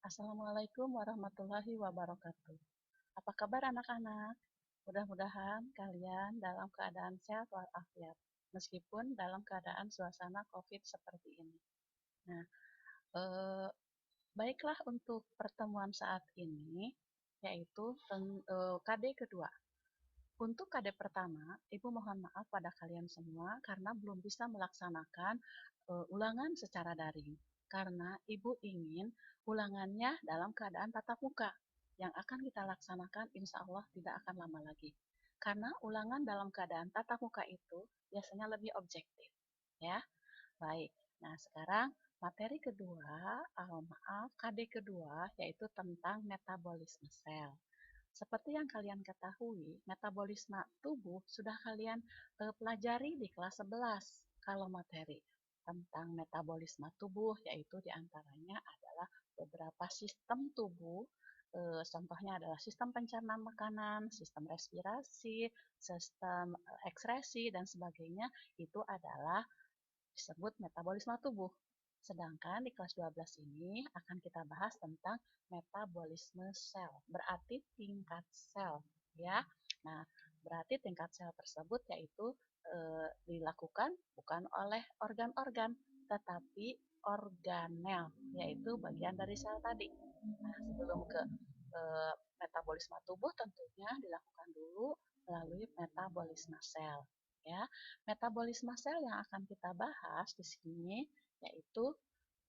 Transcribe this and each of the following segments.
Assalamualaikum warahmatullahi wabarakatuh. Apa kabar anak-anak? Mudah-mudahan kalian dalam keadaan sehat walafiat, meskipun dalam keadaan suasana COVID seperti ini. Nah, eh, baiklah untuk pertemuan saat ini, yaitu KD kedua. Untuk KD pertama, Ibu mohon maaf pada kalian semua karena belum bisa melaksanakan ulangan secara daring. Karena Ibu ingin ulangannya dalam keadaan tatap muka yang akan kita laksanakan insya Allah tidak akan lama lagi. Karena ulangan dalam keadaan tatap muka itu biasanya lebih objektif. Ya, baik. Nah, sekarang materi kedua, maaf, KD kedua yaitu tentang metabolisme sel. Seperti yang kalian ketahui, metabolisme tubuh sudah kalian pelajari di kelas 11 kalau materi tentang metabolisme tubuh, yaitu diantaranya adalah beberapa sistem tubuh, contohnya adalah sistem pencernaan makanan, sistem respirasi, sistem ekskresi, dan sebagainya, itu adalah disebut metabolisme tubuh. Sedangkan di kelas 12 ini akan kita bahas tentang metabolisme sel, berarti tingkat sel, ya. Nah, berarti tingkat sel tersebut yaitu dilakukan bukan oleh organ-organ, tetapi organel, yaitu bagian dari sel tadi. Nah, sebelum ke metabolisme tubuh tentunya dilakukan dulu melalui metabolisme sel. Ya, metabolisme sel yang akan kita bahas di sini yaitu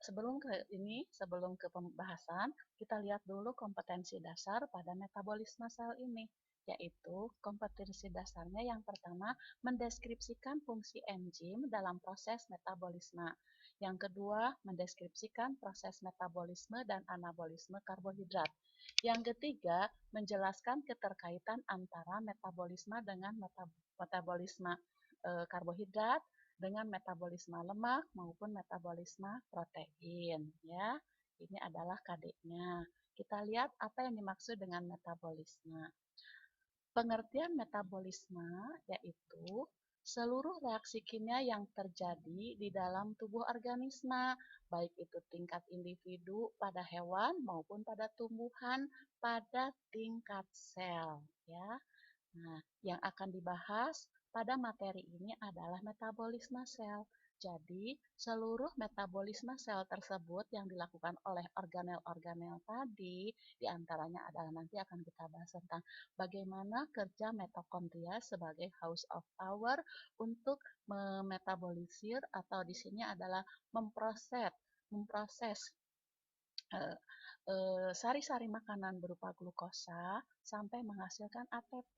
sebelum ke pembahasan, kita lihat dulu kompetensi dasar pada metabolisme sel ini, yaitu kompetensi dasarnya yang pertama mendeskripsikan fungsi enzim dalam proses metabolisme. Yang kedua, mendeskripsikan proses metabolisme dan anabolisme karbohidrat. Yang ketiga, menjelaskan keterkaitan antara metabolisme dengan metabolisme karbohidrat dengan metabolisme lemak maupun metabolisme protein, ya. Ini adalah KD-nya. Kita lihat apa yang dimaksud dengan metabolisme. Pengertian metabolisme yaitu seluruh reaksi kimia yang terjadi di dalam tubuh organisme, baik itu tingkat individu pada hewan maupun pada tumbuhan pada tingkat sel, ya. Nah, yang akan dibahas pada materi ini adalah metabolisme sel. Jadi, seluruh metabolisme sel tersebut yang dilakukan oleh organel-organel tadi, diantaranya adalah nanti akan kita bahas tentang bagaimana kerja mitokondria sebagai house of power untuk memetabolisir atau di sini adalah memproses sari-sari makanan berupa glukosa sampai menghasilkan ATP.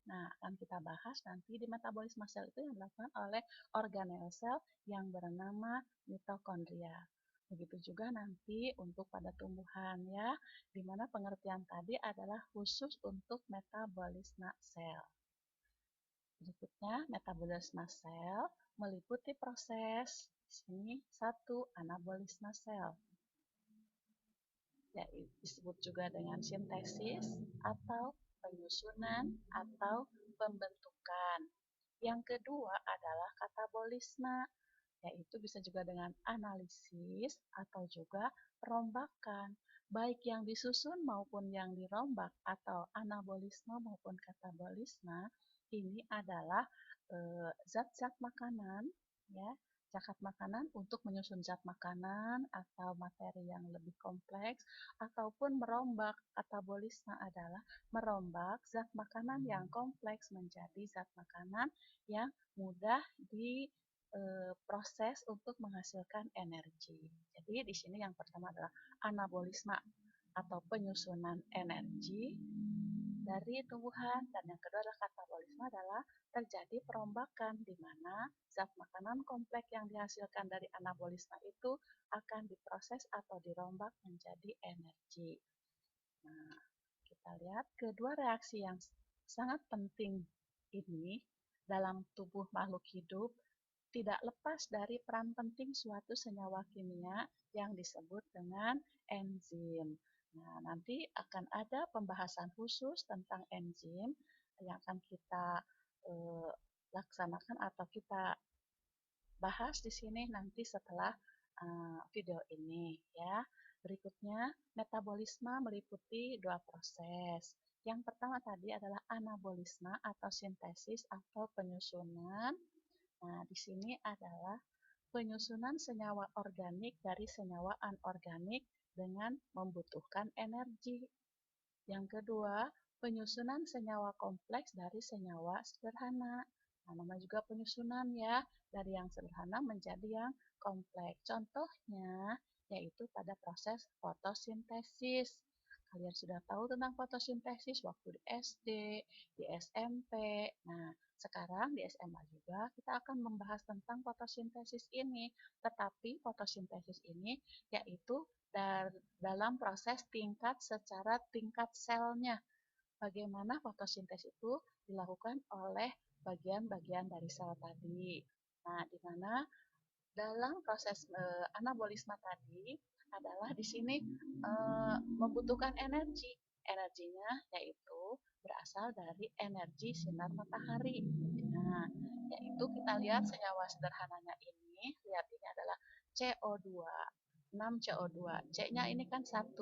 Nah, akan kita bahas nanti di metabolisme sel itu yang dilakukan oleh organel sel yang bernama mitokondria. Begitu juga nanti untuk pada tumbuhan ya, di mana pengertian tadi adalah khusus untuk metabolisme sel. Berikutnya, metabolisme sel meliputi proses di sini satu anabolisme sel, yaitu disebut juga dengan sintesis atau penyusunan atau pembentukan. Yang kedua adalah katabolisme, yaitu bisa juga dengan analisis atau juga perombakan. Baik yang disusun maupun yang dirombak atau anabolisme maupun katabolisme, ini adalah zat-zat makanan, ya, zakat makanan untuk menyusun zat makanan atau materi yang lebih kompleks, ataupun merombak. Katabolisme adalah merombak zat makanan yang kompleks menjadi zat makanan yang mudah diproses untuk menghasilkan energi. Jadi di sini yang pertama adalah anabolisme atau penyusunan energi dari tumbuhan, dan yang kedua adalah katabolisme adalah terjadi perombakan di mana zat makanan kompleks yang dihasilkan dari anabolisme itu akan diproses atau dirombak menjadi energi. Nah, kita lihat kedua reaksi yang sangat penting ini dalam tubuh makhluk hidup tidak lepas dari peran penting suatu senyawa kimia yang disebut dengan enzim. Nah, nanti akan ada pembahasan khusus tentang enzim yang akan kita laksanakan atau kita bahas di sini nanti setelah video ini, ya. Berikutnya, metabolisme meliputi dua proses. Yang pertama tadi adalah anabolisme atau sintesis atau penyusunan. Nah, di sini adalah penyusunan senyawa organik dari senyawa anorganik dengan membutuhkan energi. Yang kedua, penyusunan senyawa kompleks dari senyawa sederhana. Nah, namanya juga penyusunan ya, dari yang sederhana menjadi yang kompleks. Contohnya yaitu pada proses fotosintesis. Kalian sudah tahu tentang fotosintesis waktu di SD, di SMP. Nah, sekarang di SMA juga kita akan membahas tentang fotosintesis ini. Tetapi fotosintesis ini yaitu dalam proses secara tingkat selnya. Bagaimana fotosintesis itu dilakukan oleh bagian-bagian dari sel tadi. Nah, di mana dalam proses anabolisme tadi adalah di sini membutuhkan energi. Energinya yaitu berasal dari energi sinar matahari. Nah, yaitu kita lihat senyawa sederhananya ini, lihat ini adalah CO2, 6 CO2. C-nya ini kan 1,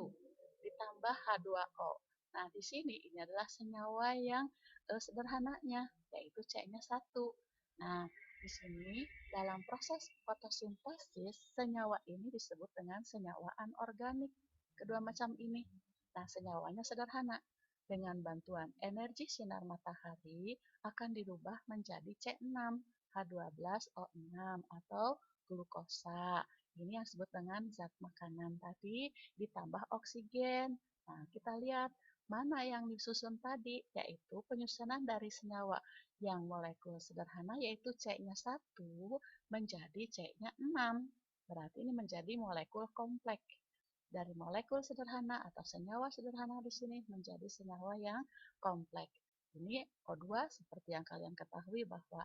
ditambah H2O. Nah, di sini ini adalah senyawa yang sederhananya, yaitu C-nya 1. Nah, di sini dalam proses fotosintesis, senyawa ini disebut dengan senyawa anorganik. Kedua macam ini. Nah, senyawanya sederhana. Dengan bantuan energi sinar matahari akan dirubah menjadi C6, H12O6 atau glukosa. Ini yang disebut dengan zat makanan tadi ditambah oksigen. Nah, kita lihat mana yang disusun tadi, yaitu penyusunan dari senyawa yang molekul sederhana yaitu C-nya 1 menjadi C-nya 6. Berarti ini menjadi molekul kompleks. Dari molekul sederhana atau senyawa sederhana di sini menjadi senyawa yang kompleks. Ini O2 seperti yang kalian ketahui bahwa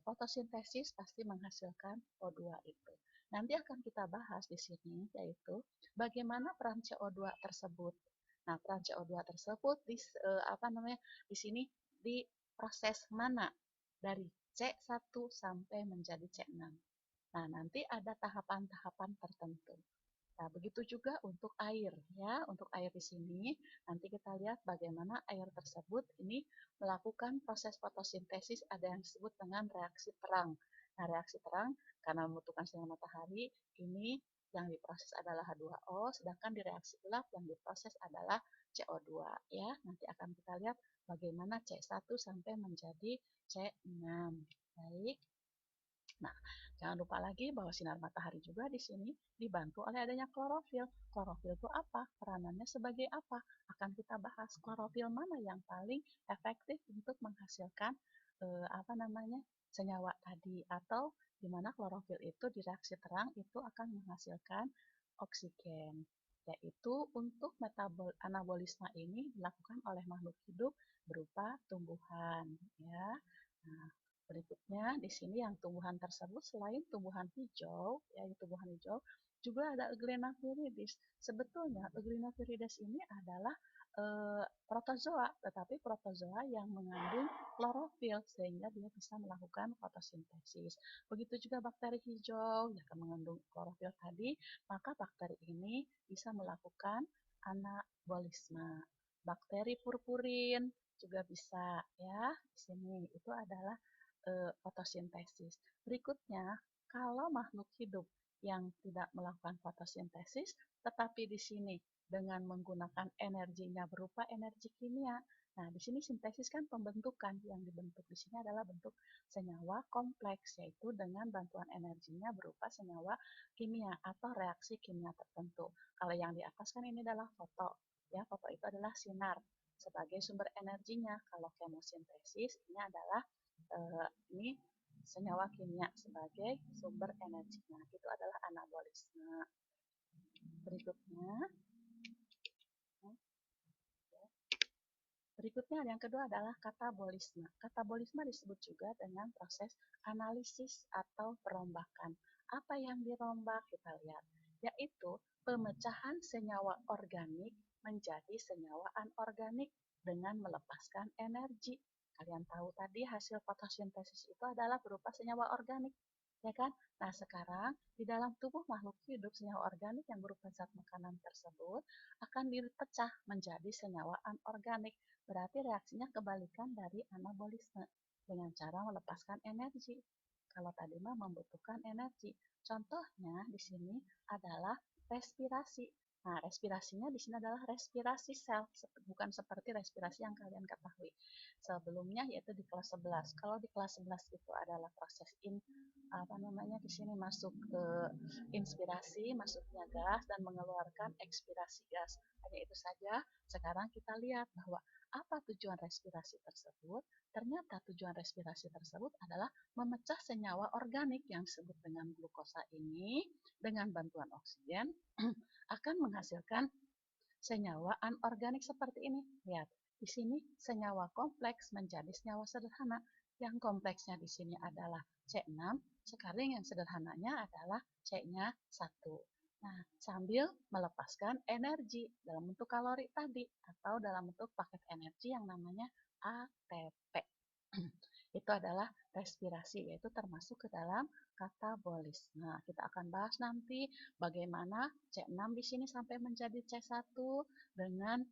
fotosintesis pasti menghasilkan O2 itu. Nanti akan kita bahas di sini yaitu bagaimana peran CO2 tersebut. Nah, peran CO2 tersebut di sini di proses mana dari C1 sampai menjadi C6. Nah, nanti ada tahapan-tahapan tertentu. Nah, begitu juga untuk air ya. Untuk air di sini nanti kita lihat bagaimana air tersebut ini melakukan proses fotosintesis, ada yang disebut dengan reaksi terang. Nah, reaksi terang karena membutuhkan sinar matahari ini yang diproses adalah H2O, sedangkan di reaksi gelap yang diproses adalah CO2 ya. Nanti akan kita lihat bagaimana C1 sampai menjadi C6. Baik. Nah, jangan lupa lagi bahwa sinar matahari juga di sini dibantu oleh adanya klorofil. Klorofil itu apa? Peranannya sebagai apa? Akan kita bahas klorofil mana yang paling efektif untuk menghasilkan senyawa tadi, atau di mana klorofil itu di reaksi terang itu akan menghasilkan oksigen. Yaitu untuk anabolisme ini dilakukan oleh makhluk hidup berupa tumbuhan ya. Nah, berikutnya di sini yang tumbuhan tersebut selain tumbuhan hijau, ya tumbuhan hijau, juga ada Euglena viridis. Sebetulnya Euglena viridis ini adalah protozoa, tetapi protozoa yang mengandung klorofil sehingga dia bisa melakukan fotosintesis. Begitu juga bakteri hijau yang mengandung klorofil tadi, maka bakteri ini bisa melakukan anabolisme. Bakteri purpurin juga bisa ya. Di sini itu adalah fotosintesis. Berikutnya, kalau makhluk hidup yang tidak melakukan fotosintesis, tetapi di sini dengan menggunakan energinya berupa energi kimia. Nah, di sini sintesis kan pembentukan, yang dibentuk di sini adalah bentuk senyawa kompleks, yaitu dengan bantuan energinya berupa senyawa kimia atau reaksi kimia tertentu. Kalau yang di atas kan ini adalah foto, ya foto itu adalah sinar sebagai sumber energinya. Kalau kemosintesis ini adalah ini senyawa kimia sebagai sumber energinya. Itu adalah anabolisme. Berikutnya, yang kedua adalah katabolisme. Katabolisme disebut juga dengan proses analisis atau perombakan. Apa yang dirombak? Kita lihat, yaitu pemecahan senyawa organik menjadi senyawa anorganik dengan melepaskan energi. Kalian tahu tadi hasil fotosintesis itu adalah berupa senyawa organik. ya kan? Nah, sekarang di dalam tubuh makhluk hidup, senyawa organik yang berupa zat makanan tersebut akan dipecah menjadi senyawa anorganik. Berarti reaksinya kebalikan dari anabolisme dengan cara melepaskan energi. Kalau tadi mah membutuhkan energi. Contohnya di sini adalah respirasi. Nah, respirasinya di sini adalah respirasi sel, bukan seperti respirasi yang kalian ketahui sebelumnya, yaitu di kelas 11. Kalau di kelas 11 itu adalah proses apa namanya di sini masuk ke inspirasi, masuknya gas dan mengeluarkan ekspirasi gas. Hanya itu saja. Sekarang kita lihat bahwa apa tujuan respirasi tersebut? Ternyata tujuan respirasi tersebut adalah memecah senyawa organik yang disebut dengan glukosa ini dengan bantuan oksigen akan menghasilkan senyawa anorganik seperti ini. Lihat, di sini senyawa kompleks menjadi senyawa sederhana. Yang kompleksnya di sini adalah C6, sekarang yang sederhananya adalah C-nya 1. Nah, sambil melepaskan energi dalam bentuk kalori tadi atau dalam bentuk paket energi yang namanya ATP. Itu adalah respirasi, yaitu termasuk ke dalam katabolisme. Nah, kita akan bahas nanti bagaimana C6 di sini sampai menjadi C1 dengan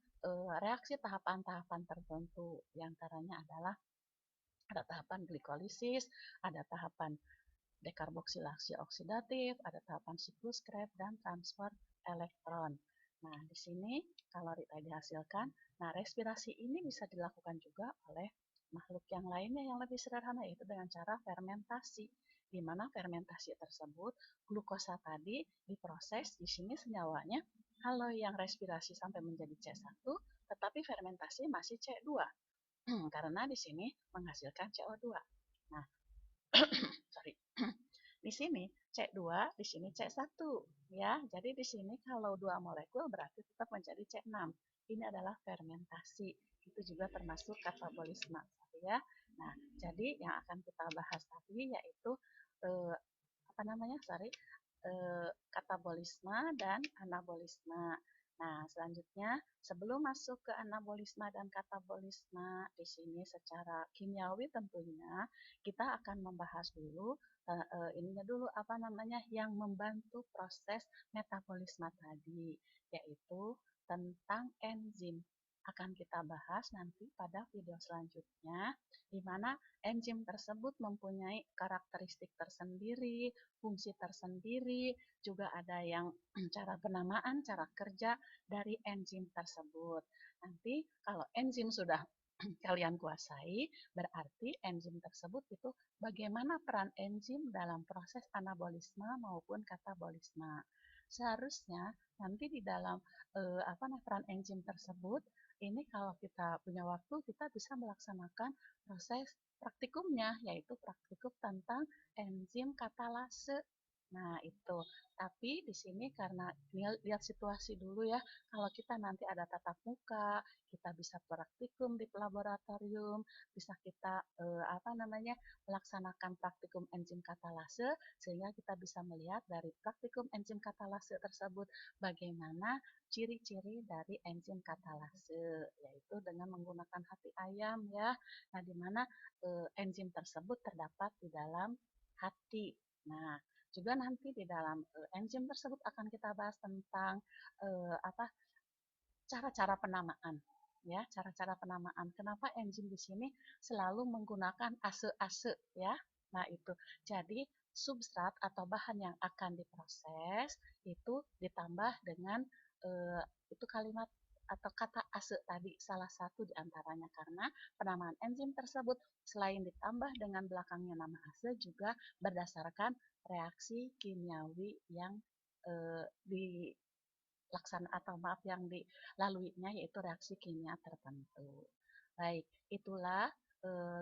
reaksi tahapan-tahapan tertentu. Di antaranya adalah ada tahapan glikolisis, ada tahapan dekarboksilasi oksidatif, ada tahapan siklus Krebs, dan transfer elektron. Nah, di sini kalori tadi dihasilkan. Nah, respirasi ini bisa dilakukan juga oleh makhluk yang lainnya yang lebih sederhana, yaitu dengan cara fermentasi. Di mana fermentasi tersebut, glukosa tadi diproses, di sini senyawanya, kalau yang respirasi sampai menjadi C1, tetapi fermentasi masih C2. Karena di sini menghasilkan CO2. Nah, sorry. Di sini C2, di sini C1 ya. Jadi di sini kalau dua molekul berarti tetap menjadi C6. Ini adalah fermentasi. Itu juga termasuk katabolisme ya. Nah, jadi yang akan kita bahas tadi yaitu apa namanya? Sorry, katabolisme dan anabolisme. Nah, selanjutnya sebelum masuk ke anabolisme dan katabolisme, di sini secara kimiawi tentunya kita akan membahas dulu ininya dulu apa namanya yang membantu proses metabolisme tadi, yaitu tentang enzim. Akan kita bahas nanti pada video selanjutnya, di mana enzim tersebut mempunyai karakteristik tersendiri, fungsi tersendiri, juga ada yang cara penamaan, cara kerja dari enzim tersebut. Nanti kalau enzim sudah kalian kuasai, berarti enzim tersebut itu bagaimana peran enzim dalam proses anabolisme maupun katabolisme. Seharusnya nanti di dalam peran enzim tersebut ini kalau kita punya waktu kita bisa melaksanakan proses praktikumnya, yaitu praktikum tentang enzim katalase. Nah, itu. Tapi di sini karena lihat situasi dulu ya, kalau kita nanti ada tatap muka, kita bisa praktikum di laboratorium, bisa kita melaksanakan praktikum enzim katalase sehingga kita bisa melihat dari praktikum enzim katalase tersebut bagaimana ciri-ciri dari enzim katalase, yaitu dengan menggunakan hati ayam ya. Nah, di mana enzim tersebut terdapat di dalam hati. Nah, juga nanti di dalam enzim tersebut akan kita bahas tentang cara-cara penamaan. Ya, cara-cara penamaan. Kenapa enzim di sini selalu menggunakan ase-ase ya? Nah, itu. Jadi substrat atau bahan yang akan diproses itu ditambah dengan itu kalimat atau kata ase tadi salah satu diantaranya karena penamaan enzim tersebut selain ditambah dengan belakangnya nama ase juga berdasarkan reaksi kimiawi yang dilaksanakan atau maaf yang dilaluinya yaitu reaksi kimia tertentu. Baik, itulah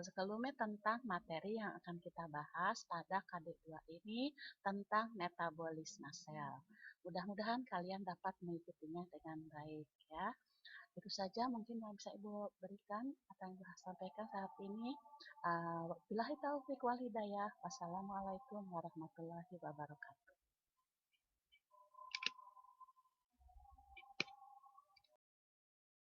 sekelumit tentang materi yang akan kita bahas pada KD2 ini tentang metabolisme sel. Mudah-mudahan kalian dapat mengikutinya dengan baik ya. Itu saja mungkin yang bisa Ibu berikan atau yang bisa sampaikan saat ini. Wabillahi taufiq wal hidayah. Wassalamualaikum warahmatullahi wabarakatuh.